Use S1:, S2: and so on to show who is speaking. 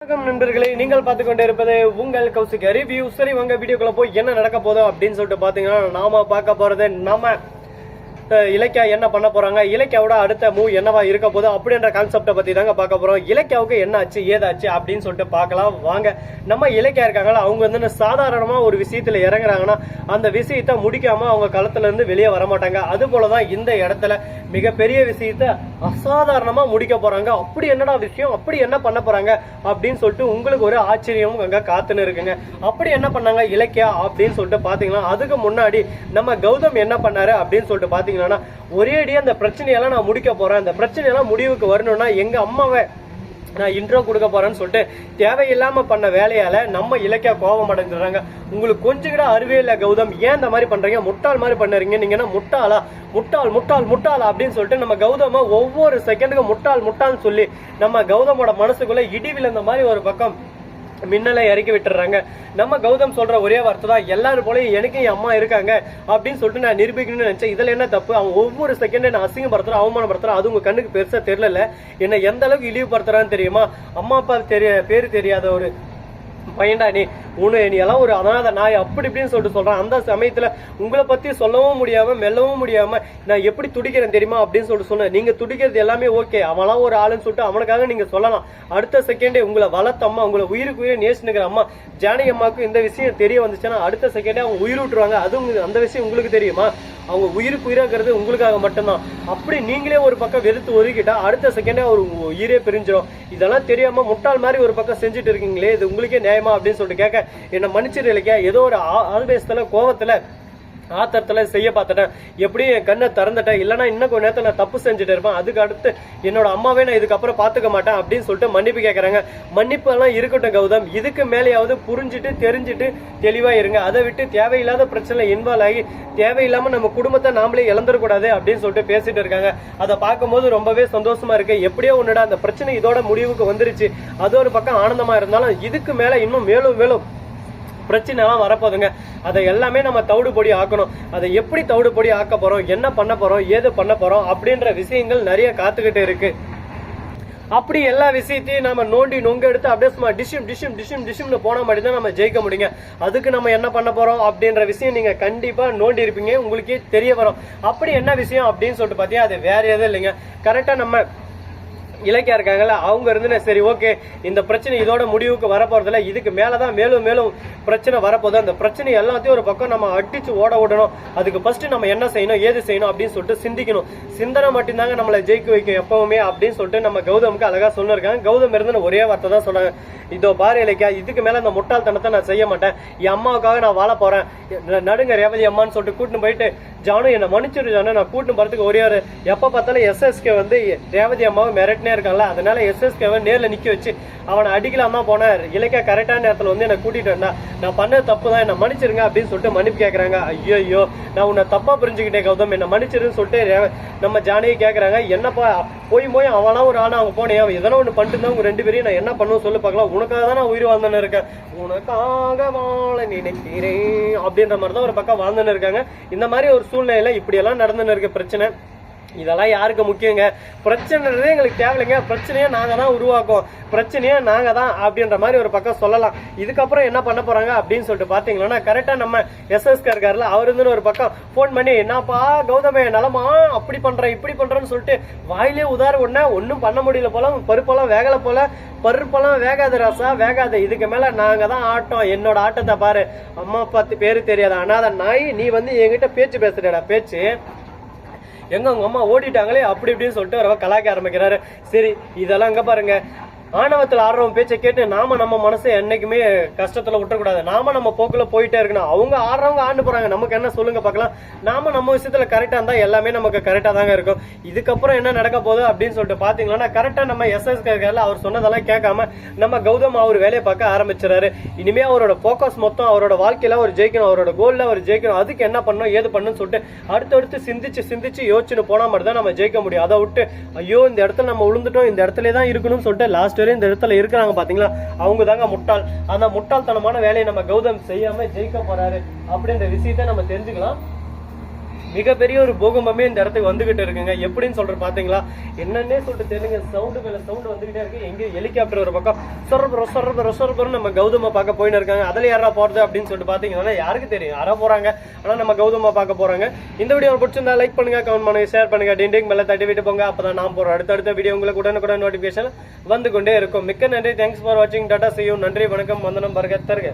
S1: வணக்கம் நண்பர்களே, நீங்கள் பார்த்து கொண்டே இருப்பது உங்கள் கௌசிக் ரிவ்யூ. சரி, உங்க வீடியோக்குள்ள போய் என்ன நடக்க போதோ அப்படின்னு சொல்லிட்டு பாத்தீங்கன்னா, நாம பார்க்க போறது நம்ம இலக்கியா என்ன பண்ண போறாங்க, இலக்கியாவோட அடுத்த மூவ் என்னவா இருக்க போதோ அப்படின்ற கான்செப்டை பத்தி தாங்க பார்க்க போறோம். இலக்கியாவுக்கு என்ன ஆச்சு ஏதாச்சு அப்படின்னு சொல்லிட்டு பார்க்கலாம் வாங்க. நம்ம இலக்கியா இருக்காங்களா, அவங்க வந்து சாதாரணமா ஒரு விஷயத்துல இறங்குறாங்கன்னா அந்த விஷயத்த முடிக்காம அவங்க களத்துல இருந்து வெளியே வர மாட்டாங்க. அது போலதான் இந்த இடத்துல மிகப்பெரிய விஷயத்த அசாதாரணமா முடிக்க போறாங்க. அப்படி என்னடா விஷயம், அப்படி என்ன பண்ண போறாங்க அப்படின்னு சொல்லிட்டு உங்களுக்கு ஒரு ஆச்சரியமும் அங்க காத்துன்னு இருக்குங்க. அப்படி என்ன பண்ணாங்க இலக்கியா அப்படின்னு சொல்லிட்டு பாத்தீங்கன்னா, அதுக்கு முன்னாடி நம்ம கௌதம் என்ன பண்ணாரு அப்படின்னு சொல்லிட்டு பாத்தீங்கன்னா, ஒரே அடியா அந்த பிரச்சனையெல்லாம் நான் முடிக்க போறேன், அந்த பிரச்சனையெல்லாம் முடிவுக்கு வரணும்னா எங்க அம்மாவை நான் இன்ட்ரோ கொடுக்க போறேன்னு சொல்லிட்டு தேவையில்லாம பண்ண வேலையால நம்ம இலக்கியா கோபம் அடைஞ்சிடறாங்க. உங்களுக்கு கொஞ்சம் கூட அறிவே இல்லை கௌதம், ஏன் இந்த மாதிரி பண்றீங்க, முட்டாள் மாதிரி பண்ணுறீங்க, நீங்க என்ன முட்டாளா, முட்டாள் முட்டாள் முட்டாள் அப்படின்னு சொல்லிட்டு நம்ம கௌதம ஒவ்வொரு செகண்டுக்கு முட்டாள் முட்டாள்னு சொல்லி நம்ம கௌதமோட மனசுக்குள்ள இடி விழுந்த மாதிரி ஒரு பக்கம் மின்னலை இறக்கி விட்டுறாங்க. நம்ம கௌதம் சொல்ற ஒரே வார்த்தை தான், எல்லாரும் போலயும் எனக்கு என் அம்மா இருக்காங்க அப்படின்னு சொல்லிட்டு நான் நிரூபிக்கணும்னு நினைச்சேன். இதுல என்ன தப்பு, அவன் ஒவ்வொரு செகண்ட் நான் அசிங்கப்படுத்துறான், அவமானப்படுத்துறான். அது உங்க கண்ணுக்கு பெருசா தெரியல, என்ன எந்த அளவுக்கு இழிவுபடுத்துறான்னு தெரியுமா? அம்மா அப்பா பேரு தெரியாத ஒரு பையன்டா நீ எல்லாம் ஒரு அனாத நாய் அப்படி இப்படின்னு சொல்லிட்டு சொல்றான். அந்த சமயத்துல உங்களை பத்தி சொல்லவும் முடியாம மெல்லவும் முடியாம நான் எப்படி துடிக்கிறேன் தெரியுமா அப்படின்னு சொல்லிட்டு சொன்னேன். நீங்க துடிக்கிறது எல்லாமே ஓகே, அவன்லாம் ஒரு ஆளுன்னு சொல்லிட்டு அவனுக்காக நீங்க சொல்லலாம். அடுத்த செகண்டே உங்களை வளர்த்த அம்மா, உங்களை உயிருக்கு உயிரை நேசினுக்கிற அம்மா ஜானகி அம்மாவுக்கு இந்த விஷயம் தெரிய வந்துச்சுன்னா அடுத்த செகண்டே அவங்க உயிர் விட்டுருவாங்க. அது அந்த விஷயம் உங்களுக்கு தெரியுமா? அவங்க உயிருக்கு உயிராகிறது உங்களுக்காக மட்டும்தான். அப்படி நீங்களே ஒரு பக்கம் வெறுத்து ஒதுக்கிட்டா அடுத்த செகண்டே ஒரு உயிரே பிரிஞ்சிடும். இதெல்லாம் தெரியாம முட்டாள் மாதிரி ஒரு பக்கம் செஞ்சுட்டு இருக்கீங்களே, இது உங்களுக்கே நியாயமா அப்படின்னு சொல்லிட்டு கேட்க, என்ன மன்னிச்சிரு இலக்கியா, ஏதோ ஒரு ஆவேசத்துல கோவத்துல ஆத்திரத்துல செய்ய பார்த்துட்டேன், எப்படியும் என் கண்ணை திறந்துட்டேன், இல்லைன்னா இன்னும் கொஞ்ச நேரத்தில் நான் தப்பு செஞ்சுட்டு இருப்பேன், அதுக்கு அடுத்து என்னோட அம்மாவே நான் இதுக்கப்புறம் பார்த்துக்க மாட்டேன் அப்படின்னு சொல்லிட்டு மன்னிப்பு கேட்குறாங்க. மன்னிப்பு எல்லாம் இருக்கட்டும் கௌதம், இதுக்கு மேலேயாவது புரிஞ்சுட்டு தெரிஞ்சுட்டு தெளிவா இருங்க. அதை விட்டு தேவையில்லாத பிரச்சனை இன்வால்வ் ஆகி தேவையில்லாம நம்ம குடும்பத்தை நாமளே இழந்துடக்கூடாது அப்படின்னு சொல்லிட்டு பேசிட்டு இருக்காங்க. அதை பார்க்கும்போது ரொம்பவே சந்தோஷமா இருக்கு. எப்படியோ ஒன்னுடா அந்த பிரச்சனை இதோட முடிவுக்கு வந்துருச்சு, அது ஒரு பக்கம் ஆனந்தமா இருந்தாலும் இதுக்கு மேல இன்னும் மேலும் மேலும் பிரச்சனை எல்லாம் வரப்போதுங்க. அதை எல்லாமே நம்ம தவிடு பொடி ஆக்கணும். அதை எப்படி தவிடு பொடி ஆக்க போறோம், என்ன பண்ண போறோம், ஏது பண்ண போறோம் அப்படின்ற விஷயங்கள் நிறைய காத்துக்கிட்டு இருக்கு. அப்படி எல்லா விஷயத்தையும் நம்ம நோண்டி நொங்க எடுத்து அப்படியே சும்மா டிஷும் டிஷும் டிஷும் டிஷும்னு போன மாதிரி தான் நம்ம ஜெயிக்க முடியுங்க. அதுக்கு நம்ம என்ன பண்ண போறோம் அப்படின்ற விஷயம் நீங்க கண்டிப்பா நோண்டி இருப்பீங்க, உங்களுக்கே தெரிய வரும். அப்படி என்ன விஷயம் அப்படின்னு சொல்லிட்டு பாத்தீங்கன்னா, அது வேற எதுவும் இல்லைங்க. கரெக்டா நம்ம இலக்கியா இருக்காங்கல்ல, அவங்க இருந்து சரி ஓகே இந்த பிரச்சனை இதோட முடிவுக்கு வரப்போறதில்ல, இதுக்கு மேலதான் மேலும் மேலும் பிரச்சனை வரப்போகுது, அந்த பிரச்சனை எல்லாத்தையும் ஒரு பக்கம் நம்ம அடிச்சு ஓட விடணும். அதுக்கு ஃபர்ஸ்ட் நம்ம என்ன செய்யணும் ஏது செய்யணும் அப்படின்னு சொல்லிட்டு சிந்திக்கணும். சிந்தனை மட்டும்தாங்க நம்மளை ஜெயிக்க வைக்கும் எப்பவுமே அப்படின்னு சொல்லிட்டு நம்ம கௌதமுக்கு அழகா சொல்லிருக்காங்க. கௌதம் இருந்து ஒரே வார்த்தை தான் சொல்றாங்க, இதோ பாரு இலக்கியா, இதுக்கு மேல அந்த முட்டாள்தனத்தை நான் செய்ய மாட்டேன், என் அம்மாவுக்காக நான் வாழ போறேன், நடுங்க ரேவதி அம்மான்னு சொல்லிட்டு கூட்டின்னு போயிட்டு, ஜானு என்ன மன்னிச்சிரு ஜானு, நான் கூட்டின்னு போறதுக்கு ஒரே ஒரு எப்ப பார்த்தாலும் எஸ்எஸ்கே வந்து ரேவதி அம்மாவை மிரட்டினே இருக்காங்களா, அதனால எஸ்எஸ்கேவை நேர்ல நிக்க வச்சு அவனை அடிக்கலாம் தான் போனேன். இலக்கியா கரெக்டான நேரத்துல வந்து என்ன கூட்டிட்டு வந்தா, நான் பண்ண தப்பு தான், என்ன மன்னிச்சிருங்க அப்படின்னு சொல்லிட்டு மன்னிப்பு கேட்கறாங்க. ஐயோ நான் உன்னை தப்பா புரிஞ்சுக்கிட்டேன் கௌதம், என்ன மன்னிச்சிருன்னு சொல்லிட்டு நம்ம ஜானகி கேட்கறாங்க. என்னப்பா போய் அவனா ஒரு ஆனா அவங்க போனேன், அவன் எதனா ஒண்ணு பண்ணிட்டு இருந்தா உங்க ரெண்டு பேரையும் நான் என்ன பண்ணுவோம் சொல்லு பார்க்கலாம், உனக்காக தான் நான் உயிர் வாழ்ந்துன்னு இருக்கேன், உனக்காக வாழ நினைக்கிறேன் அப்படின்ற மாதிரி தான் ஒரு பக்கம் வாழ்ந்துன்னு இருக்காங்க. இந்த மாதிரி ஒரு சூழ்நிலையில இப்படி எல்லாம் நடந்துன்னு இருக்க பிரச்சனை இதெல்லாம் யாருக்கு முக்கியங்க? பிரச்சனைன்றதே எங்களுக்கு தேவையில்லைங்க, பிரச்சனையே நாங்க தான் உருவாக்குவோம், பிரச்சனையே நாங்க தான் அப்படின்ற மாதிரி ஒரு பக்கம் சொல்லலாம். இதுக்கப்புறம் என்ன பண்ண போறாங்க அப்படின்னு சொல்லிட்டு பாத்தீங்கன்னா, கரெக்டா நம்ம எஸ்எஸ்கே இருக்காருல, அவர் இருந்து ஒரு பக்கம் போன் பண்ணி, என்னப்பா கௌதமே நலமா அப்படி பண்றேன் இப்படி பண்றேன்னு சொல்லிட்டு வாயிலே உதார உடனே ஒன்னும் பண்ண முடியல போல, பருப்பெல்லாம் வேகல போல, பருப்பெல்லாம் வேகாத ராசா வேகாத, இதுக்கு மேல நாங்க தான் ஆட்டம், என்னோட ஆட்டத்தை பாரு, அம்மா பத்து பேரு தெரியாத அனாத நாய், நீ வந்து என்கிட்ட பேச்சு பேசுறடா பேச்சு, எங்க உங்க அம்மா ஓடிட்டாங்களே அப்படி இப்படின்னு சொல்லிட்டு அவர் கலாய்க்க ஆரம்பிக்கிறாரு. சரி இதெல்லாம் அங்க பாருங்க, ஆணவத்தில் ஆடுறவன் பேச்சை கேட்டு நாம நம்ம மனசை என்னைக்குமே கஷ்டத்துல விட்டுறக்கூடாது, நாம நம்ம போக்குல போயிட்டே இருக்கணும். அவங்க ஆடுறவங்க ஆண்டு போறாங்க, நமக்கு என்ன சொல்லுங்க பார்க்கலாம், நாம நம்ம விஷயத்துல கரெக்டா இருந்தா எல்லாமே நமக்கு கரெக்டா தாங்க இருக்கும். இதுக்கப்புறம் என்ன நடக்க போகுது அப்படின்னு சொல்லிட்டு பாத்தீங்கன்னா, கரெக்டா நம்ம எஸ்எஸ்கே அவர் சொன்னதெல்லாம் கேட்காம நம்ம கௌதம் அவர் வேலையை பார்க்க ஆரம்பிச்சிடாரு. இனிமே அவரோட போக்கஸ் மொத்தம் அவரோட வாழ்க்கையில அவர் ஜெயிக்கணும், அவரோட கோல்ல அவர் ஜெயிக்கணும், அதுக்கு என்ன பண்ணணும் ஏது பண்ணணும்னு சொல்லிட்டு அடுத்தடுத்து சிந்திச்சு சிந்திச்சு யோசிச்சுன்னு போனா மட்டும் தான் நம்ம ஜெயிக்க முடியும். அதை விட்டு ஐயோ இந்த இடத்துல நம்ம விழுந்துட்டோம், இந்த இடத்துல தான் இருக்கணும்னு சொல்லிட்டு லாஸ்ட் இந்த இடத்துல இருக்கிறாங்க பாத்தீங்களா, அவங்க தாங்க முட்டாள். அந்த முட்டாள்தனமான வேலையை நம்ம கௌதம் செய்யாம ஜெயிக்க போறாரு அப்படின்ற விஷயத்தை நம்ம தெரிஞ்சுக்கலாம். மிகப்பெரிய ஒரு பூகம்பமே இந்த இடத்துக்கு வந்துகிட்டு இருக்குங்க. எப்படின்னு சொல்றது பாத்தீங்களா, என்னன்னே சொல்லிட்டு தெரியல, சவுண்டு மேல சவுண்டு வந்துகிட்டே இருக்கு. எங்க ஹெலிகாப்டர் ஒரு பக்கம் சொரபுரம் நம்ம கௌதம பார்க்க போயின்னு இருக்காங்க. அதுல யாரா போறது அப்படின்னு சொல்லிட்டு பாத்தீங்கன்னா யாருக்கு தெரியும், யாரா போறாங்க. ஆனா நம்ம கௌதம பார்க்க போறாங்க. இந்த வீடியோ பிடிச்சிருந்தா லைக் பண்ணுங்க, கமெண்ட் பண்ணுங்க, ஷேர் பண்ணுங்க, டிண்டிங் பெல்ல தட்டி விட்டு போங்க. அப்பதான் நான் போற அடுத்த வீடியோ உங்களுக்கு உடனுக்குடன் நோட்டிபிகேஷன் வந்து கொண்டே இருக்கும். மிக்க நன்றி. தேங்க்ஸ் ஃபார் வாட்சிங். Tata, see you. நன்றி, வணக்கம், வந்தனம், பர்கத் தருக.